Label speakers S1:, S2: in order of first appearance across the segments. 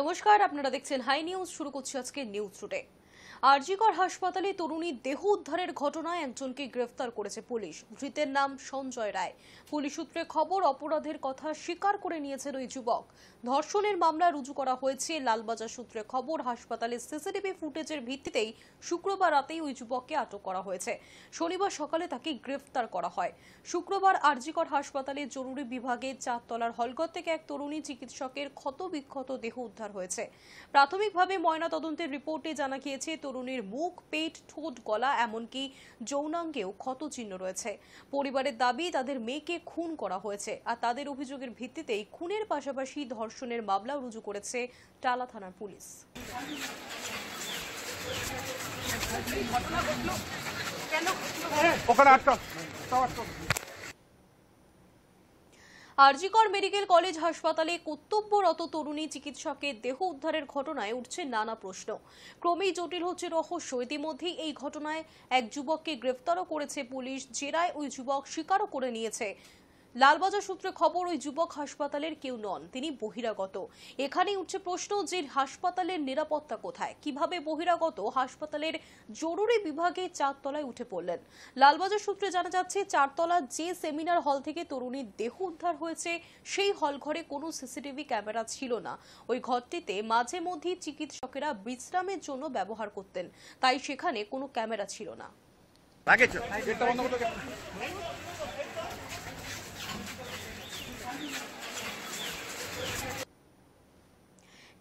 S1: নমস্কার, আপনারা দেখছেন হাই নিউজ। শুরু করছি আজকে নিউজ টুডে। আরজিকর হাসপাতালে তরুণীর দেহ উদ্ধারের ঘটনায় একজনকে গ্রেফতার করেছে পুলিশ। ধৃতের নাম সঞ্জয় রায়। পুলিশ সূত্রে খবর, অপরাধের কথা স্বীকার করে নিয়েছেন ওই যুবক। ধর্ষণের মামলা রুজু করা হয়েছে। লালবাজার সূত্রে খবর, হাসপাতালের সিসিটিভি ফুটেজের ভিত্তিতেই শুক্রবার রাতেই ওই যুবককে আটক করা হয়েছে। শনিবার সকালে তাকে গ্রেফতার করা হয়। শুক্রবার আরজিকর হাসপাতালের জরুরি বিভাগের 4 তলার হলঘর থেকে এক তরুণী চিকিৎসকের ক্ষতবিক্ষত দেহ উদ্ধার হয়েছে। প্রাথমিকভাবে ময়নাতদন্তের রিপোর্টে জানা গিয়েছে তরুণীর মুখ, পেট, ঠোঁট, গলা এমনকি যৌনাঙ্গেও ক্ষত চিহ্ন রয়েছে। পরিবারের দাবি, তাদের মেয়েকে খুন করা হয়েছে। আর তাদের অভিযোগের ভিত্তিতেই খুনের পাশাপাশি ধর্ষণের মামলাও রুজু করেছে টালা থানার পুলিশ। আরজিকর মেডিকেল কলেজ হাসপাতালে কর্তব্যরত তরুণী চিকিৎসকের দেহ উদ্ধারের ঘটনায় উঠছে নানা প্রশ্ন। ক্রমেই জটিল হচ্ছে রহস্য। ইতিমধ্যেই এই ঘটনায় এক যুবককে গ্রেফতারও করেছে পুলিশ। জেরায় ওই যুবক স্বীকারও করে নিয়েছে। লালবাজার সূত্রে খবর, ওই যুবক হাসপাতালের কেউ নন, তিনি বহিরাগত। এখানেই উঠছে প্রশ্ন যে হাসপাতালের নিরাপত্তা কোথায়, কিভাবে বহিরাগত হাসপাতালের জরুরি বিভাগে 4 তলায় উঠে পড়লেন। লালবাজার সূত্রে জানা যাচ্ছে, 4 তলার যে সেমিনার হল থেকে তরুণীর দেহ উদ্ধার হয়েছে সেই হল ঘরে কোনো সিসিটিভি ক্যামেরা ছিল না। ওই ঘরটিতে মাঝে মধ্যেই চিকিৎসকেরা বিশ্রামের জন্য ব্যবহার করতেন, তাই সেখানে কোনো ক্যামেরা ছিল না।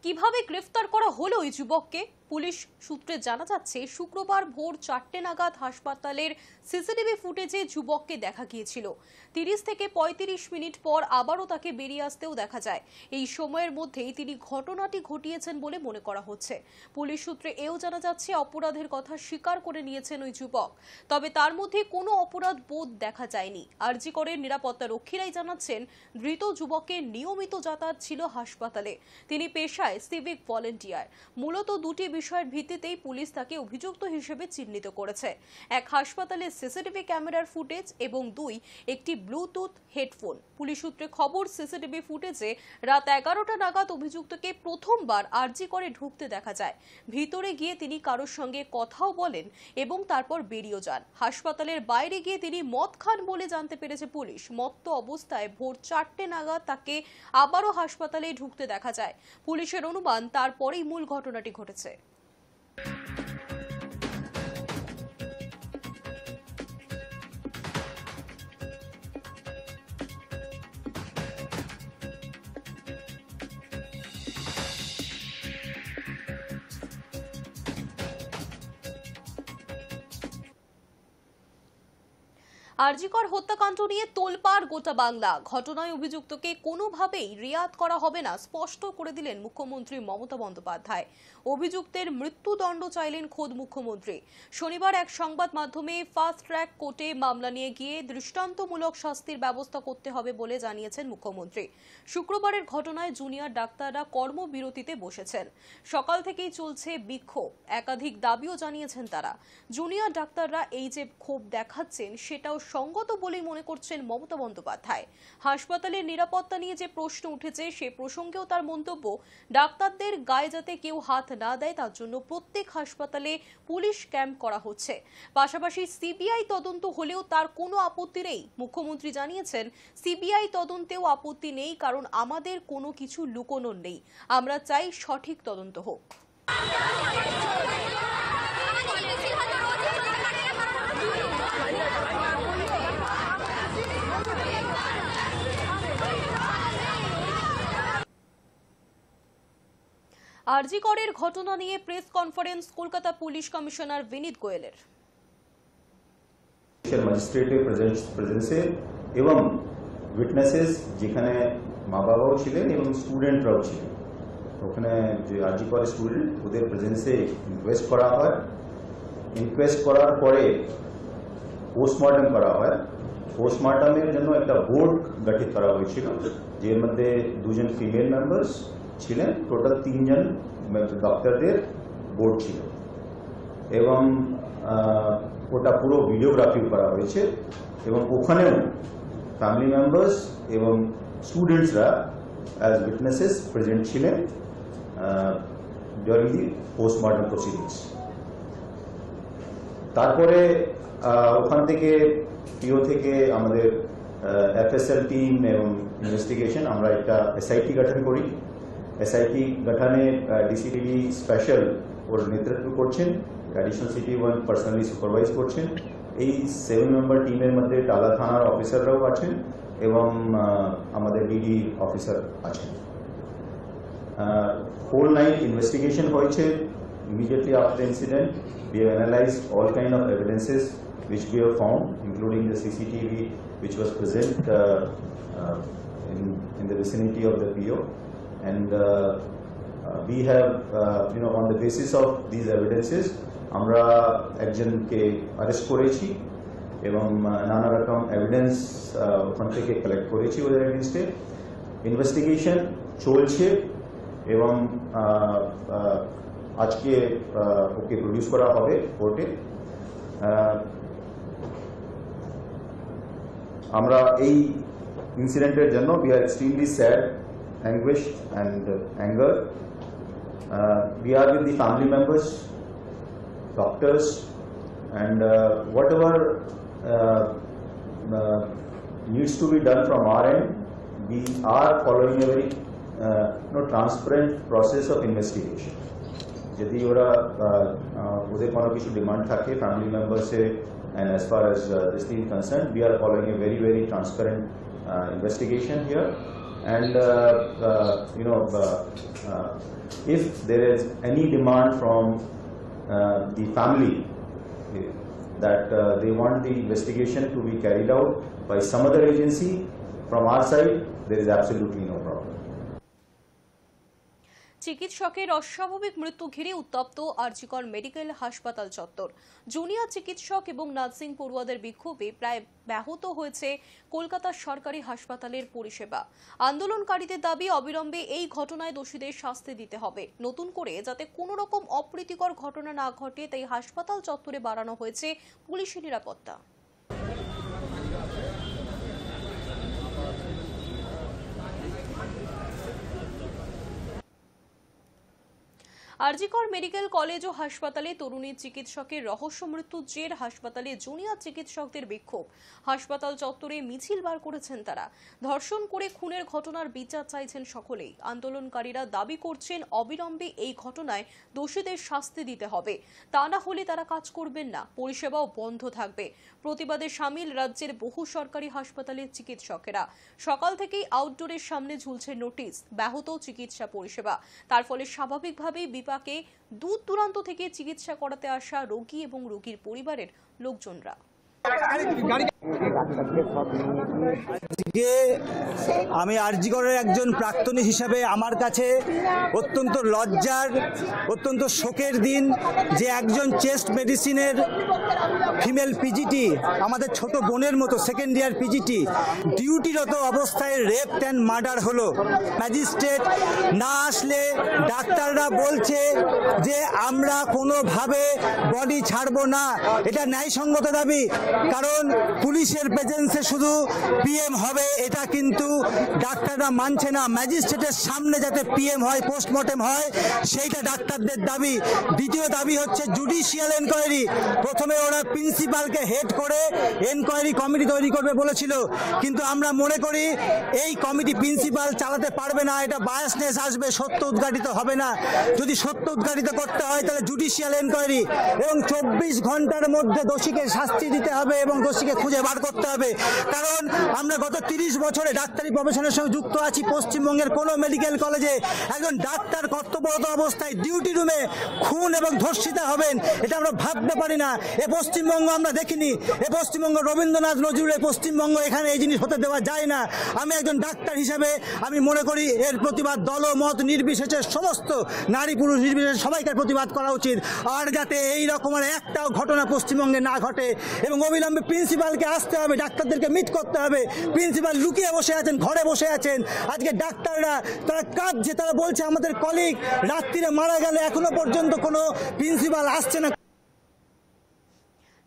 S1: কিভাবে গ্রেফতার করা হলো ওই যুবককে? পুলিশ সূত্রে জানা যাচ্ছে, শুক্রবার ভোর 4টে নাগাদ হাসপাতালের সিসিটিভি ফুটেজে যুবককে দেখা গিয়েছিল। 30 থেকে 35 মিনিট পর আবারও তাকে বেরিয়ে আসতেও দেখা যায়। এই সময়ের মধ্যেই তিনি ঘটনাটি ঘটিয়েছেন বলে মনে করা হচ্ছে। পুলিশ সূত্রে এও জানা যাচ্ছে, অপরাধের কথা স্বীকার করে নিয়েছেন ওই যুবক। তবে তার মধ্যে কোনো অপরাধ বোধ দেখা যায়নি। আরজিকরের নিরাপত্তা রক্ষীরাই জানাচ্ছেন, ধৃত যুবকের নিয়মিত যাতায়াত ছিল হাসপাতালে। তিনি পেশায় সিভিক ভলেন্টিয়ার। মূলত দুটি বিষয়ের ভিত্তিতেই পুলিশ তাকে অভিযুক্ত হিসেবে চিহ্নিত করেছে। এক, হাসপাতালের সিসিটিভি ক্যামেরার ফুটেজ এবং 2, একটি ব্লুটুথ হেডফোন। পুলিশ সূত্রে খবর, সিসিটিভি ফুটেজে রাত 11টা নাগাদ অভিযুক্তকে প্রথমবার আরজি করে ঢুকতে দেখা যায়। ভিতরে গিয়ে তিনি কারোর সঙ্গে কথাও বলেন এবং তারপর বেরিয়ে যান। হাসপাতালের বাইরে গিয়ে তিনি মদ খান বলে জানতে পেরেছে পুলিশ। মত্ত অবস্থায় ভোর 4টে নাগাদ তাকে আবারও হাসপাতালে ঢুকতে দেখা যায়। পুলিশের অনুমান, তারপরেই মূল ঘটনাটি ঘটেছে। আরজিকর হত্যাকাণ্ড নিয়ে তোলপাড় গোটা বাংলা। ঘটনায় অভিযুক্তকে কোনোভাবেই রিয়াদ করা হবে না, স্পষ্ট করে দিলেন মুখ্যমন্ত্রী মমতা বন্দ্যোপাধ্যায়। অভিযুক্তের মৃত্যুদণ্ড চাইলেন খোদ মুখ্যমন্ত্রী। শনিবার এক সংবাদ মাধ্যমে ফাস্ট ট্র্যাক কোর্টে মামলা নিয়ে গিয়ে দৃষ্টান্তমূলক শাস্তির ব্যবস্থা করতে হবে বলে জানিয়েছেন মুখ্যমন্ত্রী। শুক্রবারের ঘটনায় জুনিয়র ডাক্তাররা কর্মবিরতিতে বসেছেন। সকাল থেকেই চলছে বিক্ষোভ। একাধিক দাবিও জানিয়েছেন তারা। জুনিয়র ডাক্তাররা এই যে ক্ষোভ দেখাচ্ছেন, সেটাও সঙ্গত বলেই মনে করছেন মমতা বন্দ্যোপাধ্যায়। হাসপাতালের নিরাপত্তা নিয়ে যে প্রশ্ন উঠেছে, সে প্রসঙ্গেও তার মন্তব্য, ডাক্তারদের গায়ে যাতে কেউ হাত না দেয় তার জন্য প্রত্যেক হাসপাতালে পুলিশ ক্যাম্প করা হচ্ছে। পাশাপাশি সিবিআই তদন্ত হলেও তার কোনো আপত্তি নেই। মুখ্যমন্ত্রী জানিয়েছেন, সিবিআই তদন্তেও আপত্তি নেই, কারণ আমাদের কোনো কিছু লুকোনোর নেই। আমরা চাই সঠিক তদন্ত হোক। আরজিকরের ঘটনা নিয়ে press conference Kolkata police commissioner Vineet গোয়েলের।
S2: ম্যাজিস্ট্রেটের প্রেজেন্সে এবং উইটনেসেস, যেখানে মা বাবাও ছিলেন এবং স্টুডেন্টরাও ছিলেন, ওখানে যে আরজিকর স্টুডেন্ট, ওদের প্রেজেন্সে ইনকোয়েস্ট করা হয়। ইনকোয়েস্ট করার পরে পোস্টমর্টম করা হয়। পোস্টমর্টমের জন্য একটা বোর্ড গঠিত করা হয়েছিল, যার মধ্যে 2 জন ফিমেল মেম্বার্স ছিলেন। টোটাল 3 জন ডক্টরদের বোর্ড ছিল এবং ওটা পুরো ভিডিওগ্রাফি করা হয়েছে এবং ওখানেও ফ্যামিলি মেম্বার্স এবং স্টুডেন্টসরা অ্যাজ উইটনেসেস প্রেজেন্ট ছিলেন। during the postmortem proceedings. তারপরে ওখান থেকে পিও থেকে আমাদের এফএসএল টিম এবং ইনভেস্টিগেশন আমরা একটা এসআইটি গঠন করি। এসআইটি গঠনে ডিসিপিডি স্পেশাল ওর নেতৃত্ব করছেন, additional city one personally supervise করছেন। এই 7 মেম্বার টিমের মধ্যে টালা থানার অফিসাররাও আছেন এবং আমাদের ডিডি অফিসার আছেন। হোল নাইট ইনভেস্টিগেশন হয়েছে। Immediately after the incident, we have analyzed all kind of evidences which we have found, including the CCTV which was present in the vicinity of the PO, and we have, on the basis of these evidences, আমরা একজনকে arrest করেছি এবং নানা রকম evidence ওখান থেকে collect করেছি ওদের এগেইনস্টে। ইনভেস্টিগেশন চলছে এবং আজকে ওকে প্রডিউস করা হবে কোর্টে। আমরা এই ইনসিডেন্টের জন্য we are extremely sad, anguished and anger. We are with the family members, doctors, and whatever needs to be done from our end, we are following a very transparent process of investigation. যদি ওরা ওদের কোনো কিছু demand থাকে family মেম্বার্সে, and as far as this thing is concerned, we are following a very, very transparent investigation here. And if there is any demand from the family that they want the investigation to be carried out by some other agency, from our side, there is absolutely no problem.
S1: চিকিৎসকের অস্বাভাবিক মৃত্যু ঘিরে উত্তপ্ত RG Kar medical হাসপাতাল চত্বর। Junior চিকিৎসক এবং nursing পড়ুয়াদের বিক্ষোভে প্রায় ব্যাহত হয়েছে কলকাতার সরকারি হাসপাতালের পরিষেবা। আন্দোলনকারীদের দাবি অবিলম্বে এই ঘটনায় দোষীদের শাস্তি দিতে হবে। নতুন করে যাতে কোনো রকম অপ্রীতিকর ঘটনা না ঘটে তাই হাসপাতাল চত্বরে বাড়ানো হয়েছে পুলিশি নিরাপত্তা। আরজিকর মেডিকেল কলেজ ও হাসপাতালে তরুণী চিকিৎসকের রহস্য মৃত্যুর জের হাসপাতালে জুনিয়র চিকিৎসকদের বিক্ষোভ। হাসপাতাল চত্বরে মিছিল বার করেছেন তারা। ধর্ষণ করে খুনের ঘটনার বিচার চাইছেন সকলেই। আন্দোলনকারীরা দাবি করছেন অবিলম্বে এই ঘটনায় দোষীদের শাস্তি দিতে হবে, তা না হলে তারা কাজ করবেন না, পরিষেবাও বন্ধ থাকবে। প্রতিবাদে সামিল রাজ্যের বহু সরকারি হাসপাতালের চিকিৎসকেরা। সকাল থেকেই আউটডোরের সামনে ঝুলছে নোটিশ, ব্যাহত চিকিৎসা পরিষেবা। তার ফলে স্বাভাবিকভাবেই বিপাকে দূর দূরান্ত থেকে চিকিৎসা করাতে আসা রোগী এবং রোগীর পরিবারের লোকজনরা।
S3: আমি আরজিকরের একজন প্রাক্তনী হিসাবে আমার কাছে অত্যন্ত লজ্জার, অত্যন্ত শোকের দিন যে একজন চেস্ট মেডিসিনের ফিমেল পিজিটি, আমাদের ছোট বোনের মতো সেকেন্ড ইয়ার পিজিটি, ডিউটিরত অবস্থায় রেপ অ্যান্ড মার্ডার হলো। ম্যাজিস্ট্রেট না আসলে ডাক্তাররা বলছে যে আমরা কোনোভাবে বডি ছাড়বো না। এটা ন্যায়সঙ্গত দাবি, কারণ পুলিশের প্রেজেন্সে শুধু পিএম হবে এটা কিন্তু ডাক্তাররা মানছে না। ম্যাজিস্ট্রেটের সামনে যাতে পিএম হয়, পোস্টমর্টেম হয়, সেইটা ডাক্তারদের দাবি। দ্বিতীয় দাবি হচ্ছে জুডিশিয়াল এনকোয়ারি। প্রথমে ওরা প্রিন্সিপালকে হেড করে এনকোয়ারি কমিটি তৈরি করবে বলেছিল, কিন্তু আমরা মনে করি এই কমিটি প্রিন্সিপাল চালাতে পারবে না, এটা বায়াসনেস আসবে, সত্য উদ্ঘাটিত হবে না। যদি সত্য উদ্ঘাটিত করতে হয় তাহলে জুডিশিয়াল এনকোয়ারি এবং 24 ঘন্টার মধ্যে দোষীকে শাস্তি দিতে হবে এবং দোষীকে খুঁজে বার করতে হবে। কারণ আমরা গত 30 বছরে ডাক্তারি প্রফেশনের সঙ্গে যুক্ত আছি। পশ্চিমবঙ্গের কোনো মেডিকেল কলেজে একজন ডাক্তার কর্তব্যরত অবস্থায় ডিউটি রুমে খুন এবং ধর্ষিতা হবেন, এটা আমরা ভাবতে পারি না। এ পশ্চিমবঙ্গ আমরা দেখিনি। এ পশ্চিমবঙ্গ রবীন্দ্রনাথ নজরুলের পশ্চিমবঙ্গ, এখানে এই জিনিস হতে দেওয়া যায় না। আমি একজন ডাক্তার হিসাবে আমি মনে করি এর প্রতিবাদ দল মত নির্বিশেষে, সমস্ত নারী পুরুষ নির্বিশেষে সবাইকার প্রতিবাদ করা উচিত। আর যাতে এই রকমের একটাও ঘটনা পশ্চিমবঙ্গে না ঘটে এবং অবিলম্বে প্রিন্সিপালকে আসতে হবে, ডাক্তারদেরকে মিট করতে হবে। প্রিন্সিপাল লুকিয়ে বসে আছেন, ঘরে বসে আছেন। আজকে ডাক্তাররা তারা কাঁদছে, তারা বলছে আমাদের কলিগ রাত্রিরে মারা গেলে এখনো পর্যন্ত কোনো প্রিন্সিপাল আসছে না।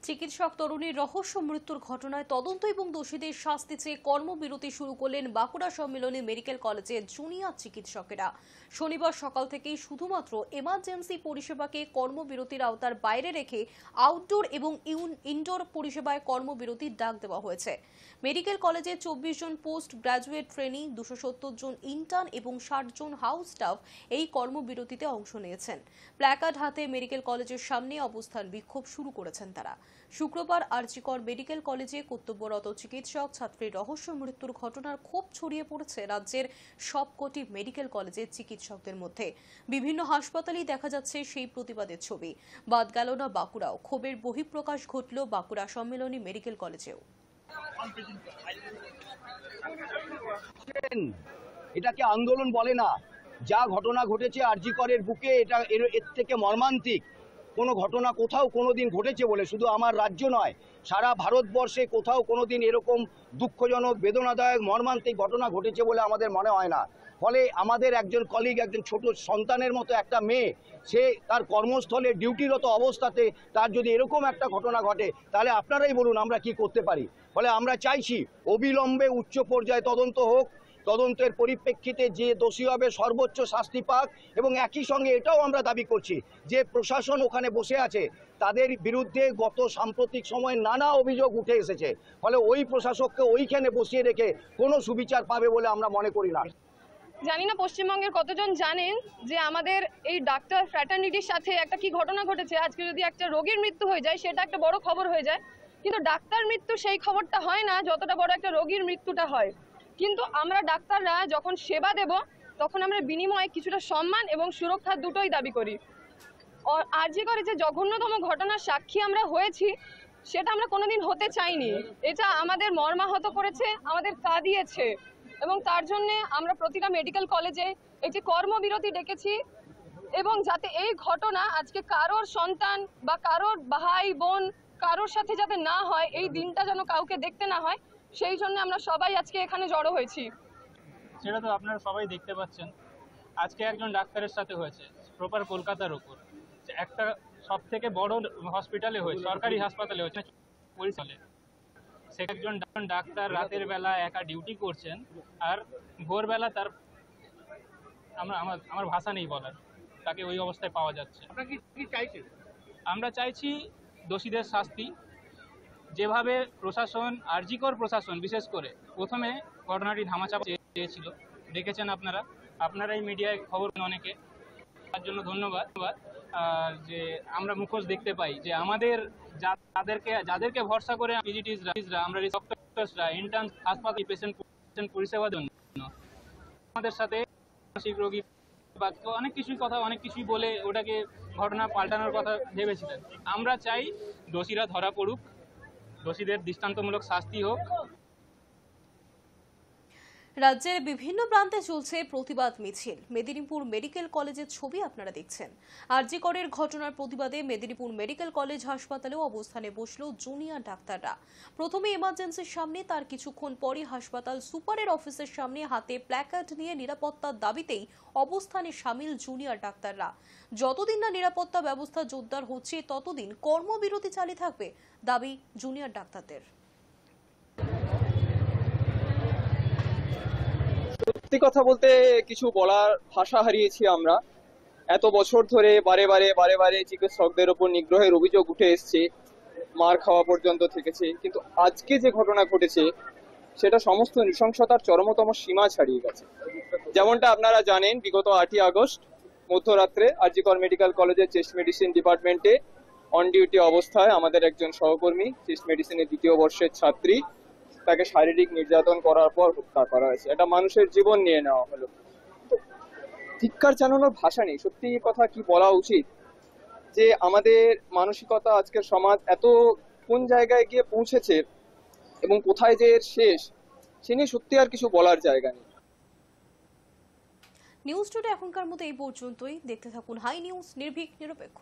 S1: চিকিৎসক তরুণীর রহস্য মৃত্যুর ঘটনায় তদন্ত এবং দোষীদের শাস্তি চেয়ে কর্মবিরতি শুরু করলেন বাঁকুড়া সম্মিলনী মেডিকেল কলেজের জুনিয়র চিকিৎসকেরা। শনিবার সকাল থেকেই শুধুমাত্র এমার্জেন্সি পরিষেবাকে কর্মবিরতির আওতার বাইরে রেখে আউটডোর এবং ইনডোর পরিষেবায় কর্মবিরতির ডাক দেওয়া হয়েছে। মেডিকেল কলেজে 24 জন পোস্ট গ্রাজুয়েট ট্রেনি, 270 জন ইন্টার্ন এবং 60 জন হাউস স্টাফ এই কর্মবিরতিতে অংশ নিয়েছেন। প্ল্যাকার্ড হাতে মেডিকেল কলেজের সামনে অবস্থান বিক্ষোভ শুরু করেছেন তারা। শুক্রবার আরজিকর মেডিকেল কলেজে কর্তব্যরত চিকিৎসক ছাত্রীর রহস্য মৃত্যুর ঘটনার ক্ষোভ ছড়িয়ে পড়েছে রাজ্যের সবকটি মেডিকেল কলেজের চিকিৎসকদের মধ্যে। বিভিন্ন হাসপাতালেই দেখা যাচ্ছে সেই প্রতিবাদের ছবি। বাদ গেল না বাঁকুড়াও। ক্ষোভের বহিঃপ্রকাশ ঘটল বাঁকুড়া সম্মেলনী মেডিকেল কলেজেও।
S4: এটাকে আন্দোলন বলে না। যা ঘটনা ঘটেছে আরজিকরের বুকে, এটা এর থেকে মর্মান্তিক কোনো ঘটনা কোথাও কোনোদিন ঘটেছে বলে শুধু আমার রাজ্য নয়, সারা ভারতবর্ষে কোথাও কোনোদিন এরকম দুঃখজনক, বেদনাদায়ক, মর্মান্তিক ঘটনা ঘটেছে বলে আমাদের মনে হয় না। ফলে আমাদের একজন কলিগ, একজন ছোট সন্তানের মতো একটা মেয়ে, সে তার কর্মস্থলে ডিউটিরত অবস্থাতে তার যদি এরকম একটা ঘটনা ঘটে, তাহলে আপনারাই বলুন আমরা কি করতে পারি। ফলে আমরা চাইছি অবিলম্বে উচ্চ পর্যায়ে তদন্ত হোক, তদন্তের পরিপ্রেক্ষিতে যে দোষী হবে সর্বোচ্চ শাস্তি পাক, এবং একই সঙ্গে এটাও আমরা দাবি করছি যে প্রশাসন ওখানে বসে আছে, তাদের বিরুদ্ধে গত সাম্প্রতিক সময়ে নানা অভিযোগ উঠে এসেছে। ফলে ওই প্রশাসককে ওইখানে বসিয়ে রেখে কোনো সুবিচার পাবে বলে আমরা মনে করি না।
S5: জানি না পশ্চিমবঙ্গের কতজন জানেন যে আমাদের এই ডাক্তার ফ্র্যাটার্নিটির সাথে একটা কি ঘটনা ঘটেছে। আজকে যদি একটা রোগীর মৃত্যু হয়ে যায় সেটা একটা বড় খবর হয়ে যায়, কিন্তু ডাক্তার মৃত্যু সেই খবরটা হয় না যতটা বড় একটা রোগীর মৃত্যুটা হয়। কিন্তু আমরা ডাক্তাররা যখন সেবা দেব তখন আমরা বিনিময়ে কিছুটা সম্মান এবং সুরক্ষা দুটোই দাবি করি। আরজি করে যে জঘন্যতম ঘটনার সাক্ষী আমরা হয়েছি সেটা আমরা কোনোদিন হতে চাইনি। এটা আমাদের মর্মাহত করেছে, আমাদের কাঁদিয়েছে, এবং তার জন্য আমরা প্রতিটা মেডিকেল কলেজে একটি কর্মবিরতি ডেকেছি। এবং যাতে এই ঘটনা আজকে কারোর সন্তান বা কারোর ভাই বোন কারোর সাথে যাতে না হয়, এই দিনটা যেন কাউকে দেখতে না হয়, সেই জন্য আমরা সবাই আজকে এখানে জড়ো হয়েছি।
S6: সেটা তো আপনারা সবাই দেখতে পাচ্ছেন, আজকে একজন ডাক্তারের সাথে হয়েছে প্রপার কলকাতার উপর একটা সব থেকে বড় হসপিটালে হয়েছে, সরকারি হাসপাতালে হয়েছে পরিচালে। সে একজন ডাক্তার রাতের বেলা একা ডিউটি করছেন, আর ভোরবেলা তার আমার ভাষা নেই বলার, তাকে ওই অবস্থায় পাওয়া যাচ্ছে। আমরা চাইছি দোষীদের শাস্তি। যেভাবে প্রশাসন, আরজিকর প্রশাসন বিশেষ করে প্রথমে ঘটনাটি ধামাচাপা চেয়েছিল, দেখেছেন আপনারা এই মিডিয়ায় খবর অনেকে, তার জন্য ধন্যবাদ। যে আমরা মুখোশ দেখতে পাই যে আমাদের যাদেরকে ভরসা করে পিজিটিসরা, আমরা ডক্টরসরা, ইন্টার্ন হাসপাতাল পেশেন্ট পরিষেবার জন্য আমাদের সাথে মানসিক রোগী বা অনেক কিছুই বলে ওটাকে ঘটনা পাল্টানোর কথা ভেবেছিলেন। আমরা চাই দোষীরা ধরা পড়ুক, দোষীদের দৃষ্টান্তমূলক শাস্তি হোক।
S1: রাজ্যের বিভিন্ন প্রান্তে চলছে প্রতিবাদ মিছিল। মেদিনীপুর মেডিকেল কলেজের ছবি আপনারা দেখছেন। আরজি করের ঘটনার প্রতিবাদে মেদিনীপুর মেডিকেল কলেজ হাসপাতালেও অবস্থানে বসলো জুনিয়র ডাক্তাররা। প্রথমে এমার্জেন্সির সামনে, তার কিছুক্ষণ পরই হাসপাতাল সুপারের অফিসের সামনে হাতে প্ল্যাকার্ড নিয়ে নিরাপত্তার দাবিতেই অবস্থানে সামিল জুনিয়র ডাক্তাররা। যতদিন না নিরাপত্তা ব্যবস্থা জোরদার হচ্ছে ততদিন কর্মবিরতি চালিয়ে থাকবে, দাবি জুনিয়র ডাক্তারদের।
S7: সত্যি কথা বলতে কিছু বলার ভাষা হারিয়েছি আমরা। এত বছর ধরে বারে বারে চিকিৎসকদের উপর নিগ্রহের অভিযোগ উঠে এসছে, মার খাওয়া পর্যন্ত থেকেছে, কিন্তু আজকে যে ঘটনা ঘটেছে সেটা সমস্ত নৃশংসতার চরমতম সীমা ছাড়িয়ে গেছে। যেমনটা আপনারা জানেন, বিগত 8ই আগস্ট মধ্যরাত্রে আরজিকর মেডিকেল কলেজের চেস্ট মেডিসিন ডিপার্টমেন্টে অন ডিউটি অবস্থায় আমাদের একজন সহকর্মী, চেস্ট মেডিসিনের 2য় বর্ষের ছাত্রী, তাকে শারীরিক নির্যাতন করার পর হত্যা করা হয়েছে। এটা মানুষের জীবন নিয়ে নেওয়া হলো। ধিক্কার জানানোর ভাষা নেই। সত্যি কথা কি বলা উচিত যে আমাদের মানসিকতা, আজকের সমাজ এত কোন জায়গায় গিয়ে পৌঁছেছে এবং কোথায় যে এর শেষ, সে নিয়ে সত্যি আর কিছু বলার জায়গা নেই।
S1: নিউজ টুডে এখনকার মতো এই পর্যন্তই। দেখতে থাকুন হাই নিউজ, নির্ভীক নিরপেক্ষ।